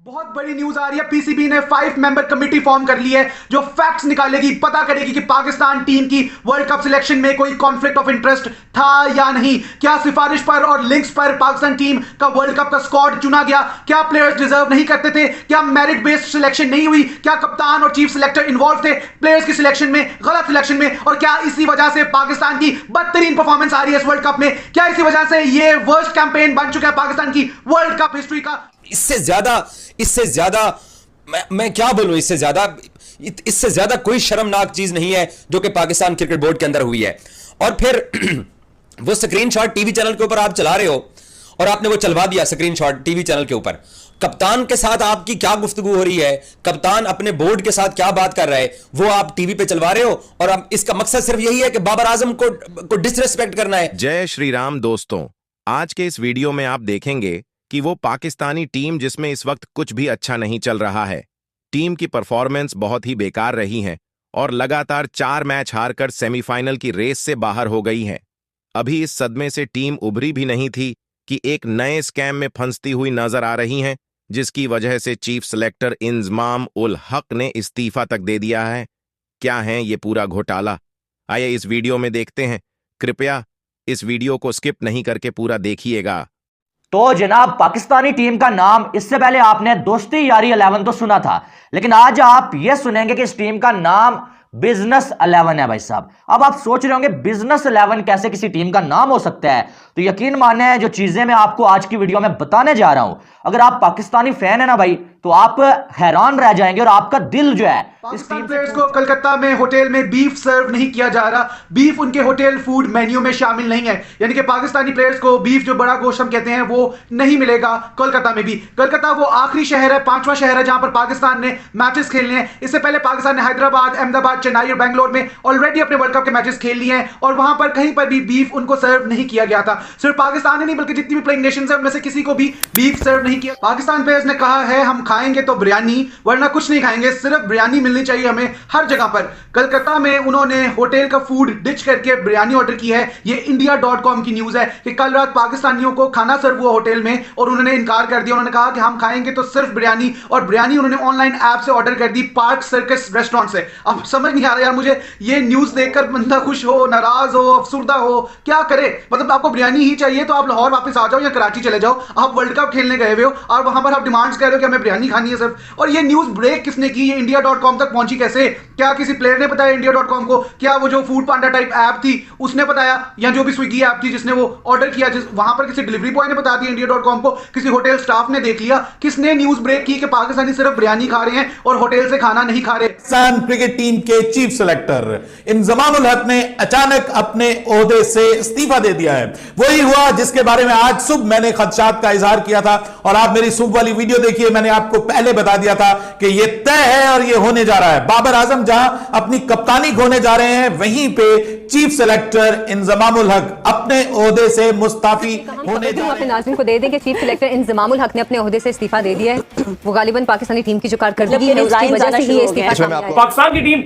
बहुत बड़ी न्यूज आ रही है। पीसीबी ने 5 मेंबर कमेटी फॉर्म कर ली है जो फैक्ट्स निकालेगी, पता करेगी कि पाकिस्तान टीम की वर्ल्ड कप सिलेक्शन में कोई कॉन्फ्लिक्ट ऑफ इंटरेस्ट था या नहीं। क्या सिफारिश पर और लिंक्स पर पाकिस्तान टीम का वर्ल्ड कप का स्क्वाड चुना गया? क्या प्लेयर्स डिजर्व नहीं करते थे? क्या मेरिट बेस्ड सिलेक्शन नहीं हुई? क्या कप्तान और चीफ सिलेक्टर इन्वॉल्व थे प्लेयर्स की सिलेक्शन में, गलत सिलेक्शन में? और क्या इसी वजह से पाकिस्तान की बदतरीन परफॉर्मेंस आ रही है इस वर्ल्ड कप में? क्या इसी वजह से ये वर्स्ट कैंपेन बन चुका है पाकिस्तान की वर्ल्ड कप हिस्ट्री का? इससे ज्यादा मैं क्या बोलूं, इससे ज्यादा कोई शर्मनाक चीज नहीं है जो कि पाकिस्तान क्रिकेट बोर्ड के अंदर हुई है। और फिर वो स्क्रीनशॉट टीवी चैनल के ऊपर आप चला रहे हो और आपने वो चलवा दिया स्क्रीनशॉट टीवी चैनल के ऊपर। कप्तान के साथ आपकी क्या गुफ्तगू हो रही है, कप्तान अपने बोर्ड के साथ क्या बात कर रहा है, वो आप टीवी पे चलवा रहे हो और अब इसका मकसद सिर्फ यही है कि बाबर आजम को डिसरिस्पेक्ट करना है। जय श्री राम दोस्तों, आज के इस वीडियो में आप देखेंगे कि वो पाकिस्तानी टीम जिसमें इस वक्त कुछ भी अच्छा नहीं चल रहा है, टीम की परफॉर्मेंस बहुत ही बेकार रही है और लगातार 4 मैच हारकर सेमीफाइनल की रेस से बाहर हो गई है। अभी इस सदमे से टीम उभरी भी नहीं थी कि एक नए स्कैम में फंसती हुई नजर आ रही हैं, जिसकी वजह से चीफ सिलेक्टर इंजमाम उल हक ने इस्तीफा तक दे दिया है। क्या है ये पूरा घोटाला, आइए इस वीडियो में देखते हैं। कृपया इस वीडियो को स्किप नहीं करके पूरा देखिएगा। तो जनाब, पाकिस्तानी टीम का नाम इससे पहले आपने दोस्ती यारी 11 तो सुना था, लेकिन आज आप यह सुनेंगे कि इस टीम का नाम बिजनेस 11 है। भाई साहब, अब आप सोच रहे होंगे बिजनेस 11 कैसे किसी टीम का नाम हो सकता है? तो यकीन माने जो चीजें मैं आपको आज की वीडियो में बताने जा रहा हूं, अगर आप पाकिस्तानी फैन है ना भाई, तो आप हैरान रह जाएंगे और आपका दिल जो है इस टीम प्लेयर्स को कलकत्ता में होटल में बीफ सर्व नहीं किया जा रहा। बीफ उनके होटल फूड मेन्यू में शामिल नहीं है, यानी कि पाकिस्तानी प्लेयर्स को बीफ जो बड़ा गोश्त हम कहते हैं वो नहीं मिलेगा कोलकाता में भी। कोलकाता वो आखिरी शहर है, 5वां शहर है जहां पर पाकिस्तान ने मैचेस खेलने हैं। इससे पहले पाकिस्तान ने हैदराबाद, अहमदाबाद, चेन्नई और बेंगलोर में ऑलरेडी अपने वर्ल्ड कप के मैचेस खेल लिए हैं और वहां पर कहीं पर भी बीफ उनको सर्व नहीं किया गया था। सिर्फ पाकिस्तान ही नहीं बल्कि जितनी भी प्लेइंग नेशंस हैं उनमें से किसी को भी बीफ सर्व नहीं किया। पाकिस्तान प्लेयर्स ने कहा है हम खाएंगे तो बिरयानी, वरना कुछ नहीं खाएंगे, सिर्फ बिरयानी मिलनी चाहिए हमें हर जगह पर। कलकत्ता में उन्होंने होटल का फूड डिच करके बिरयानी ऑर्डर की है। ये इंडिया.com की न्यूज है कि कल रात पाकिस्तानियों को खाना सर्व हुआ होटल में और उन्होंने इनकार कर दिया। उन्होंने कहा कि हम खाएंगे तो सिर्फ बिरयानी, और बिरयानी उन्होंने ऑनलाइन ऐप से ऑर्डर कर दी, पार्क सर्कस रेस्टोरेंट से। अब समझ नहीं आ रहा यार मुझे, ये न्यूज देखकर बंदा खुश हो, नाराज हो, अफसुर्दा हो, क्या करे? मतलब आपको बिरयानी ही चाहिए तो आप लाहौर वापस आ जाओ या कराची चले जाओ। आप वर्ल्ड कप खेलने गए हुए हो और वहां पर आप डिमांड्स कर रहे हो कि हमें बिरयानी खानी है सिर्फ। और ये न्यूज ब्रेक किसने की? ये इंडिया.com तक पहुंची कैसे? क्या किसी प्लेयर ने बताया इंडिया.com को? क्या वो जो फूड पांडा टाइप ऐप थी उसने बताया, या जो भी स्विगी ऐप थी जिसने वो ऑर्डर किया, जिस वहां पर किसी डिलीवरी बॉय ने बता दिया इंडिया.com को? किसी होटल स्टाफ ने देख लिया? किसने न्यूज ब्रेक की कि पाकिस्तानी सिर्फ बिरयानी खा रहे हैं और होटल से खाना नहीं खा रहे? पाकिस्तान क्रिकेट टीम के चीफ सिलेक्टर इंजमाम उल हक ने अचानक अपने ओहदे से इस्तीफा दे दिया है। वही हुआ जिसके बारे में आज सुबह मैंने खदशात का इजहार किया था, और आप मेरी सुबह वाली वीडियो देखिए, मैंने आपको पहले बता दिया था कि यह तय है और यह होने जा रहा है। बाबर आजम जहां अपनी कप्तानी खोने जा रहे हैं, वहीं पे चीफ सिलेक्टर इंजमाम उल हक अपने ओहदे से मुस्ताफी होने जा रहे हैं। अपने नाज़रीन को दे दें कि चीफ सिलेक्टर इंजमाम उल हक ने अपने ओहदे से इस्तीफा दे दिया है। वो गालिबन पाकिस्तानी टीम की जो कारकर्दगी है उसकी वजह से ही ये इस्तीफा। पाकिस्तान की टीम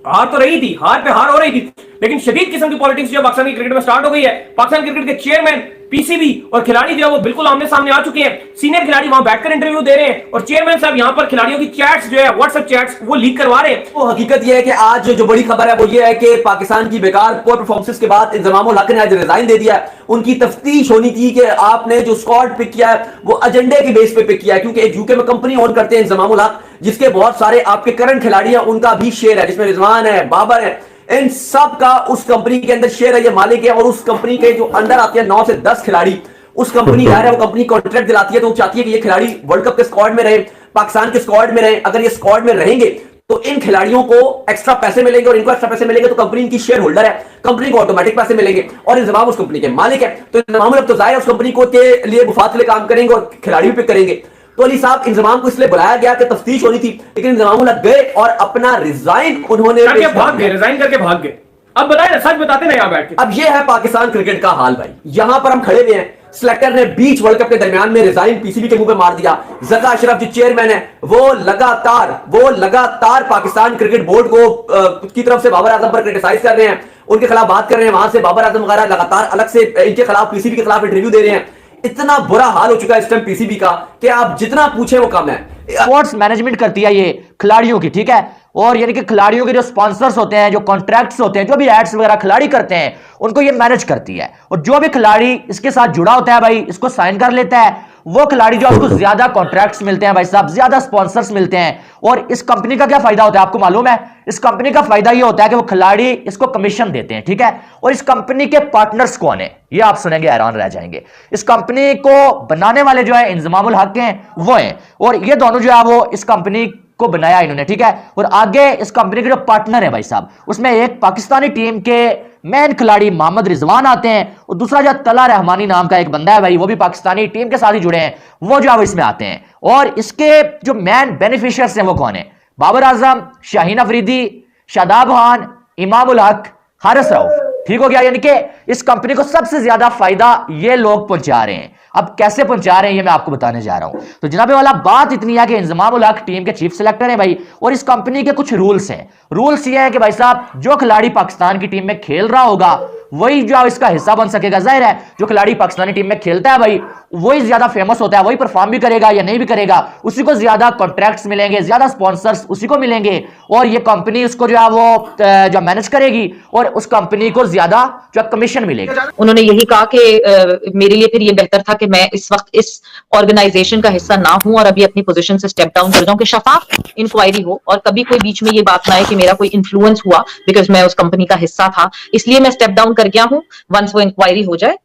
हार तो रही थी, हार पे हार हो रही थी, लेकिन शदीद किस्म की पॉलिटिक्स जो पाकिस्तान की क्रिकेट में स्टार्ट हो गई है। पाकिस्तान क्रिकेट के चेयरमैन, पीसीबी और खिलाड़ी जो है वो बिल्कुल आमने सामने आ चुके हैं। सीनियर खिलाड़ी वहां बैठकर इंटरव्यू दे रहे हैं और चेयरमैन साहब यहां पर खिलाड़ियों की चैट्स जो है, व्हाट्सएप चैट्स, वो लीक करवा रहे हैं। तो हकीकत यह है कि आज जो बड़ी खबर है वो ये है कि पाकिस्तान की बेकार पोर परफॉर्मेंस के बाद इंजमाम उल हक ने आज रिजाइन दे दिया है। उनकी तफ्तीश होनी थी कि आपने जो स्क्वाड पिक किया है वो एजेंडे के बेस पे पिक किया है, क्योंकि एक यूके में कंपनी ओन करते हैं इंजमाम उल हक, जिसके बहुत सारे आपके करंट खिलाड़ी हैं, उनका भी शेयर है, जिसमें रिजवान है, बाबर है, इन सब का उस कंपनी के अंदर शेयर है, ये मालिक है। और उस कंपनी के जो अंदर आते हैं 9 से 10 खिलाड़ी, उस कंपनी है वो कंपनी कॉन्ट्रैक्ट दिलाती है, तो वो चाहती है कि ये खिलाड़ी वर्ल्ड कप के स्क्वाड में रहे, पाकिस्तान के स्क्वाड में रहे। अगर ये स्क्वाड में रहेंगे तो इन खिलाड़ियों को एक्स्ट्रा पैसे मिलेंगे, और इनको एक्स्ट्रा पैसे मिलेंगे तो कंपनी इनकी शेयर होल्डर है, कंपनी को ऑटोमेटिक पैसे मिलेंगे, और इंजमाम उस कंपनी के मालिक है। तो इंजमाम उल हक तो जाहिर उस कंपनी को के लिए मुफाद के लिए काम करेंगे और खिलाड़ी भी पिक करेंगे। तो अली साहब, इंजमाम को इसलिए बुलाया गया कि तफ्तीश होनी थी, लेकिन इंजमाम उल हक गए और अपना रिजाइन उन्होंने भाग गए, रिजाइन करके भाग गए। अब बताए ना, सच बताते ना यहां बैठ के। अब ये है पाकिस्तान क्रिकेट का हाल भाई। यहां पर हम खड़े हुए हैं, सिलेक्टर ने बीच वर्ल्ड कप के दरमियान में रिजाइन पीसीबी के मुंह पे मार दिया। जका अशरफ जो चेयरमैन है वो लगातार पाकिस्तान क्रिकेट बोर्ड को की तरफ से बाबर आजम पर क्रिटिसाइज कर रहे हैं, उनके खिलाफ बात कर रहे हैं, वहां से बाबर आजम वगैरह लगातार अलग से इनके खिलाफ, पीसीबी के खिलाफ इंटरव्यू दे रहे हैं। इतना बुरा हाल हो चुका है इस टाइम पीसीबी का कि आप जितना पूछे वो कम है। स्पोर्ट्स मैनेजमेंट करती है ये खिलाड़ियों की, ठीक है, और यानी कि खिलाड़ियों के जो स्पॉन्सर्स होते हैं, जो कॉन्ट्रैक्ट्स होते हैं, जो भी एड्स वगैरह खिलाड़ी करते हैं, उनको ये मैनेज करती है। और जो भी खिलाड़ी इसके साथ जुड़ा होता है भाई, इसको साइन कर लेता है, वो खिलाड़ी जो उसको ज्यादा कॉन्ट्रैक्ट्स मिलते हैं भाई साहब, ज्यादा स्पॉन्सर्स मिलते हैं। और इस कंपनी का क्या फायदा होता है आपको मालूम है? इस कंपनी का फायदा ये होता है कि वो खिलाड़ी इसको कमीशन देते हैं, ठीक है। और इस कंपनी के पार्टनर्स कौन है ये आप सुनेंगे, हैरान रह जाएंगे। इस कंपनी को बनाने वाले जो है इंजमामुल हक हैं, वो हैं, और ये दोनों जो है वो इस कंपनी को बनाया इन्होंने, ठीक है। और आगे इस कंपनी के जो पार्टनर है भाई साहब, उसमें एक पाकिस्तानी टीम के मेन खिलाड़ी मोहम्मद रिजवान आते हैं, और दूसरा जो तला रहमानी नाम का एक बंदा है भाई, वो भी पाकिस्तानी टीम के साथ ही जुड़े हैं, वो जो है इसमें आते हैं। और इसके जो मेन बेनिफिशियर्स हैं वो कौन है? बाबर आजम, शाहीन अफरीदी, शादाब खान, इमामुल हक, हारिस रऊफ, ठीक हो गया। यानी कि इस कंपनी को सबसे ज्यादा फायदा ये लोग पहुंचा रहे हैं। अब कैसे पहुंचा रहे हैं ये मैं आपको बताने जा रहा हूं। तो जनाब वाला बात इतनी है कि इंजमामुल हक टीम के चीफ सेलेक्टर हैं भाई, और इस कंपनी के कुछ रूल्स हैं। रूल्स ये है कि भाई साहब, जो खिलाड़ी पाकिस्तान की टीम में खेल रहा होगा वही जो इसका हिस्सा बन सकेगा। जाहिर है जो खिलाड़ी पाकिस्तानी टीम में खेलता है भाई, वही ज्यादा फेमस होता है, वही परफॉर्म भी करेगा या नहीं भी करेगा, उसी को ज्यादा कॉन्ट्रैक्ट्स मिलेंगे, ज्यादा स्पॉन्सर्स उसी को मिलेंगे, और ये कंपनी उसको जो है वो जो मैनेज करेगी, और उस कंपनी को ज्यादा जो कमीशन मिलेगी। उन्होंने यही कहा कि मेरे लिए फिर ये बेहतर था कि मैं इस वक्त इस ऑर्गेनाइजेशन का हिस्सा ना हूं और अभी अपनी पोजीशन से स्टेप डाउन कर जाऊं, कि शफाफ इंक्वायरी हो और कभी कोई बीच में ये बात ना आए कि मेरा कोई इन्फ्लुएंस हुआ बिकॉज मैं उस कंपनी का हिस्सा था। इसलिए मैं स्टेप डाउन कर गया हूं। वंस वो इंक्वायरी हो जाए,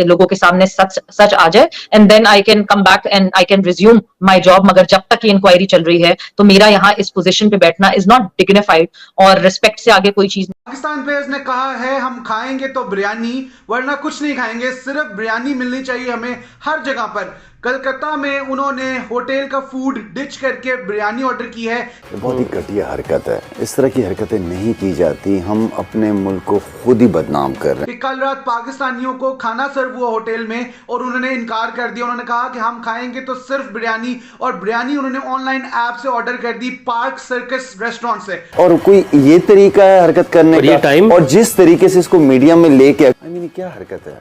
लोगों के सामने सच आ जाए, and then I can come back and I can resume my job. मगर जब तक ये इंक्वायरी चल रही है तो मेरा यहाँ इस पोजीशन पे बैठना इज नॉट डिग्निफाइड, और रिस्पेक्ट से आगे कोई चीज। पाकिस्तान प्लेयर्स ने कहा है हम खाएंगे तो बिरयानी, वरना कुछ नहीं खाएंगे, सिर्फ बिरयानी मिलनी चाहिए हमें हर जगह पर। कलकत्ता में उन्होंने होटल का फूड डिच करके बिरयानी ऑर्डर की है। बहुत ही घटिया हरकत है, इस तरह की हरकतें नहीं की जाती। हम अपने मुल्क को खुद ही बदनाम कर रहे हैं। कल रात पाकिस्तानियों को खाना सर्व हुआ होटल में और उन्होंने इनकार कर दिया। उन्होंने कहा कि हम खाएंगे तो सिर्फ बिरयानी, और बिरयानी उन्होंने ऑनलाइन ऐप से ऑर्डर कर दी, पार्क सर्कस रेस्टोरेंट से। और कोई ये तरीका है हरकत करने का, और जिस तरीके से इसको मीडिया में लेके क्या हरकत है,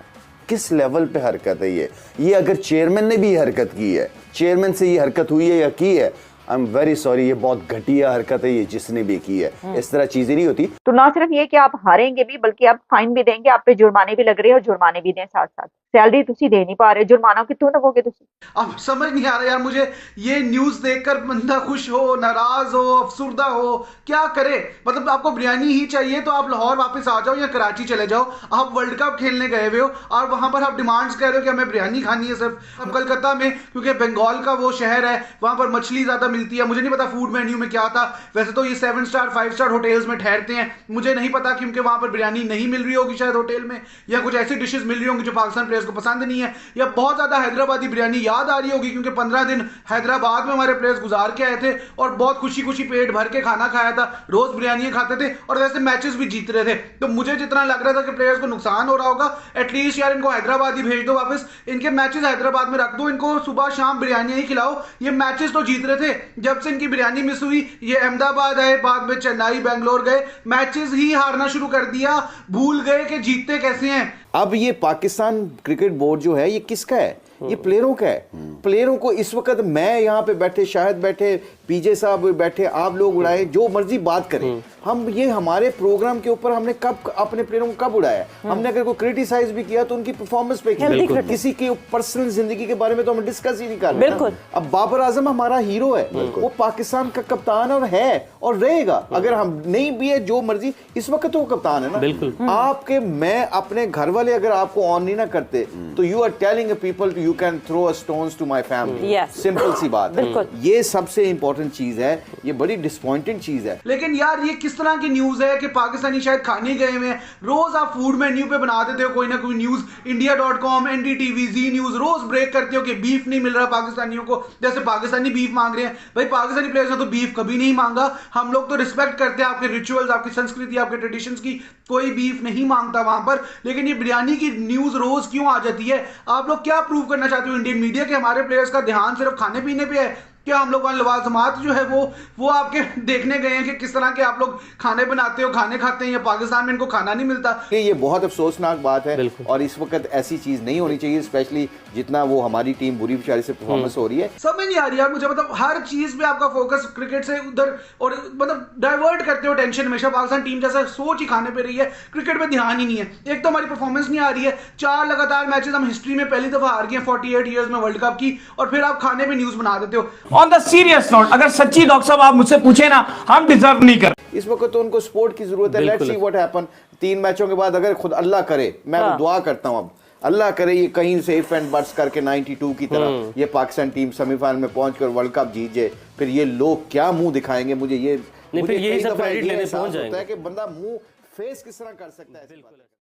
किस लेवल पे हरकत है ये अगर चेयरमैन ने भी हरकत की है, चेयरमैन से ये हरकत हुई है या की है, आई एम वेरी सॉरी, ये बहुत घटिया हरकत है ये जिसने भी की है। इस तरह चीजें नहीं होती। तो ना सिर्फ ये कि आप हारेंगे भी, बल्कि आप फाइन भी देंगे, आप पे जुर्माने भी लग रहे हैं, और जुर्माने भी दें साथ साथ। सैलरी तुसी दे नहीं पा रहे, जुर्माना कितों दवोगे तुसी? अब समझ नहीं आ रहा यार मुझे, ये न्यूज देखकर बंदा खुश हो, नाराज हो, अफसुर्दा हो, क्या करे। मतलब आपको बिरयानी ही चाहिए तो आप लाहौर वापस आ जाओ या कराची चले जाओ। आप वर्ल्ड कप खेलने गए हुए हो और वहां पर आप डिमांड्स कर रहे हो कि हमें बिरयानी खानी है सिर्फ। अब कलकत्ता में क्योंकि बंगाल का वो शहर है, वहां पर मछली ज्यादा मिलती है। मुझे नहीं पता फूड मेन्यू में क्या था, वैसे तो ये 7 स्टार 5 स्टार होटल्स में ठहरते हैं, मुझे नहीं पता क्योंकि वहां पर बिरयानी नहीं मिल रही होगी शायद होटल में, या कुछ ऐसी डिशेस मिल रही होंगी जो पाकिस्तान प्लेयर्स को पसंद नहीं है, या बहुत ज्यादा हैदराबादी बिरयानी याद आ रही होगी क्योंकि 15 दिन हैदराबाद में हमारे प्लेयर्स गुजार के आए थे और बहुत खुशी खुशी पेट भर के खाना खाया था, रोज बिरयानी खाते थे और वैसे मैचेस भी जीत रहे थे। तो मुझे जितना लग रहा था कि प्लेयर्स को नुकसान हो रहा होगा, एटलीस्ट यार इनको हैदराबाद ही भेज दो वापस, इनके मैचेस हैदराबाद में रख दो, इनको सुबह शाम बिरयानी ही खिलाओ। ये मैचेस तो जीत रहे थे, जब से इनकी बिरयानी मिस हुई ये अहमदाबाद आए, बाद में चेन्नई बेंगलोर गए, मैचेस ही हारना शुरू कर दिया, भूल गए कि जीतते कैसे हैं। अब ये पाकिस्तान क्रिकेट बोर्ड जो है ये किसका है? ये प्लेयरों का है। प्लेयरों को इस वक्त मैं यहाँ पे बैठे, शायद बैठे, पीजे साहब बैठे, आप लोग उड़ाए, जो मर्जी बात करें, हम ये हमारे प्रोग्राम के ऊपर हमने कब अपने प्लेयरों को कब उड़ाया? हमने अगर कोई क्रिटिसाइज भी किया तो उनकी परफॉर्मेंस पे किया, किसी की पर्सनल जिंदगी के बारे में तो हम डिस्कस ही नहीं कर रहे। अब बाबर आजम हमारा हीरो है, वो पाकिस्तान का कप्तान और है और रहेगा। अगर हम नहीं भी है जो मर्जी, इस वक्त तो वो कप्तान है ना। आपके मैं अपने घर वाले अगर आपको ऑन नहीं ना करते तो you are telling people you can throw stones to my family. Simple सी बात है, ये सबसे इंपॉर्टेंट चीज है, ये बड़ी डिसअपॉइंटिंग चीज है। लेकिन यार ये किस तरह की न्यूज है कि पाकिस्तानी शायद खाने गए हुए हैं। रोज आप फूड मेन्यू पे बना देते हो कोई ना कोई न्यूज, इंडिया.com, एनडीटीवी, जी न्यूज रोज ब्रेक करते हो कि बीफ नहीं मिल रहा पाकिस्तानियों को, जैसे पाकिस्तानी बीफ मांग रहे हैं। भाई पाकिस्तानी प्लेयर्स ने तो बीफ कभी नहीं मांगा, हम लोग तो रिस्पेक्ट करते हैं आपके रिचुअल्स, आपकी संस्कृति, आपके ट्रेडिशंस की, कोई बीफ नहीं मांगता वहां पर। लेकिन ये बिरयानी की न्यूज रोज क्यों आ जाती है? आप लोग क्या प्रूव करना चाहते हो इंडियन मीडिया के हमारे प्लेयर्स का ध्यान सिर्फ खाने पीने पे है? क्या हम लोग लवाजमात जो है वो आपके देखने गए हैं कि किस तरह के आप लोग खाने बनाते हो, खाने खाते हैं, या पाकिस्तान में इनको खाना नहीं मिलता? ये बहुत अफसोसनाक बात है और इस वक्त ऐसी चीज नहीं होनी चाहिए, स्पेशली जितना वो हमारी टीम बुरी बेचारी से परफॉर्मेंस हो रही है। समझ नहीं आ रही यार मुझे, मतलब हर चीज पे आपका फोकस क्रिकेट से उधर, और मतलब डाइवर्ट करते हो टेंशन हमेशा। पाकिस्तान टीम जैसा सोच ही खाने पे रही है, क्रिकेट पे ध्यान ही नहीं है। एक तो हमारी परफॉर्मेंस नहीं आ रही है, 4 लगातार मैचेस हम हिस्ट्री में पहली दफा हार गए 48 ईयर्स में वर्ल्ड कप की, और फिर आप खाने पे न्यूज बना देते हो। ऑन द सीरियस नोट, अगर सच्ची डॉक्टर साहब आप मुझसे पूछे ना, हम डिजर्व नहीं कर। इस वक्त तो उनको स्पोर्ट की जरूरत है। Let's see what happen. 3 मैचों के बाद अगर खुद अल्लाह करे, मैं दुआ करता हूं अब अल्लाह करे ये कहीं से इफ एंड बट्स करके 92 की तरह ये पाकिस्तान टीम सेमीफाइनल में पहुंचकर वर्ल्ड कप जीत जाए, फिर ये लोग क्या मुंह दिखाएंगे मुझे ये, फिर यही सब क्रेडिट लेने पहुंच जाएंगे है कि बंदा मुंह फेस किस तरह कर सकता है।